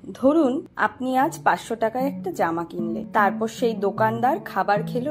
ধরুন আপনি আজ 500 টাকায় একটা জামা কিনলেন, তারপর সেই দোকানদার খাবার খেলো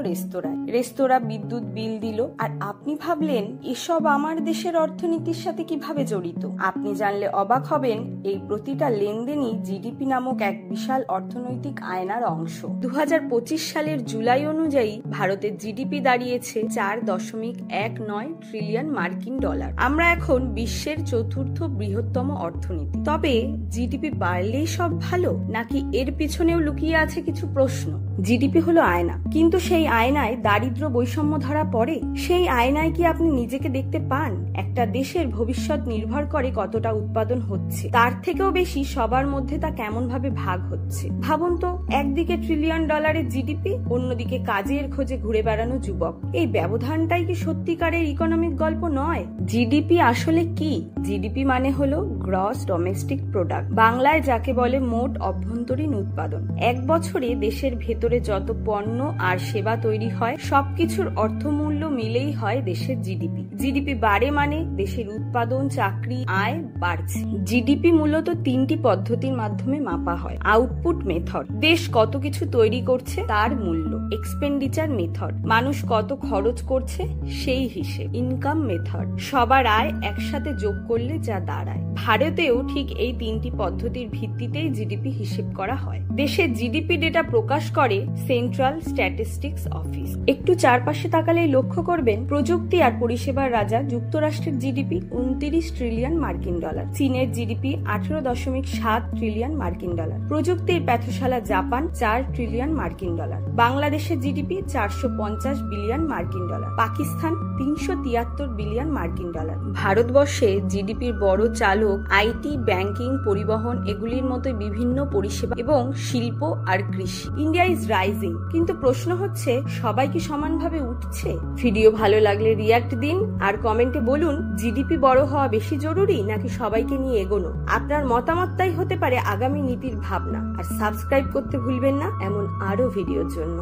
রেস্তোরাঁ বিদ্যুৎ বিল দিল, আর আপনি ভাবলেন এসব আমার দেশের অর্থনীতির সাথে কিভাবে জড়িত। আপনি জানলে অবাক হবেন, এই প্রতিটা লেনদেনই জিডিপি নামক এক বিশাল অর্থনৈতিক আয়নার অংশ। 2025 সালের জুলাই অনুযায়ী ভারতের জিডিপি দাঁড়িয়েছে 4.19 ট্রিলিয়ন মার্কিন ডলার। আমরা এখন বিশ্বের চতুর্থ বৃহত্তম অর্থনীতি। তবে জিডিপি বাড়লেই সব ভালো, নাকি এর পিছনেও লুকিয়ে আছে কিছু প্রশ্ন? জিডিপি হলো আয়না, কিন্তু সেই আয়নায় দারিদ্র বৈষম্য ধরা পড়ে। সেই আয়নায় কি আপনি নিজেকে দেখতে পান? একটা দেশের ভবিষ্যৎ নির্ভর করে কতটা উৎপাদন হচ্ছে, তার থেকেও বেশি সবার মধ্যে তা কেমন ভাবে ভাগ হচ্ছে। ভাবুন তো, একদিকে ট্রিলিয়ন ডলারের জিডিপি, অন্যদিকে কাজের খোঁজে ঘুরে বেড়ানো যুবক। এই ব্যবধানটাই কি সত্যিকারের ইকোনমিক গল্প নয়? জিডিপি আসলে কি? জিডিপি মানে হলো গ্রস ডোমেস্টিক প্রোডাক্ট, বাংলায় যাকে বলে মোট অভ্যন্তরীণ উৎপাদন। এক বছরে দেশের ভেতরে যত পণ্য আর সেবা তৈরি হয়, সবকিছুর অর্থমূল্য মিলেই হয় দেশের জিডিপি। জিডিপি বাড়ে মানে দেশের উৎপাদন, চাকরি, আয় বাড়ছে। জিডিপি মূলত 3টি পদ্ধতির মাধ্যমে মাপা হয়। আউটপুট মেথড, দেশ কত কিছু তৈরি করছে তার মূল্য। এক্সপেন্ডিচার মেথড, মানুষ কত খরচ করছে সেই হিসেব। ইনকাম মেথড, সবার আয় একসাথে যোগ করলে যা দাঁড়ায়। ভারতেও ঠিক এই 3টি পদ্ধতির ভিত্তিতেই জিডিপি হিসেব করা হয়। দেশের জিডিপি ডেটা প্রকাশ করে সেন্ট্রাল স্ট্যাটিস্টিক্স অফিস। একটু চারপাশে তাকালেই লক্ষ্য করবেন, প্রযুক্তি আর পরিষেবার রাজা যুক্তরাষ্ট্রের জিডিপি 29 ট্রিলিয়ন মার্কিন ডলার, চীনের জিডিপি 18.7 ট্রিলিয়ন মার্কিন ডলার, প্রযুক্তির প্যাথশালা জাপান 4 ট্রিলিয়ন মার্কিন ডলার, বাংলাদেশের জিডিপি 450 বিলিয়ন মার্কিন ডলার, পাকিস্তান 373 বিলিয়ন মার্কিন ডলার। ভারতবর্ষে জিডিপির বড় চালক আইটি, ব্যাংকিং, পরিবহন এগুলির মতো বিভিন্ন পরিষেবা এবং শিল্প আর কৃষি। ইন্ডিয়া ইজ রাইজিং, কিন্তু প্রশ্ন হচ্ছে সবাই কি সমানভাবে উঠছে? ভিডিও ভালো লাগলে রিয়াক্ট দিন আর কমেন্টে বলুন, জিডিপি বড় হওয়া বেশি জরুরি নাকি সবাইকে নিয়ে এগোনো? আপনার মতামতটাই হতে পারে আগামী নীতির ভাবনা। আর সাবস্ক্রাইব করতে ভুলবেন না এমন আরো ভিডিওর জন্য।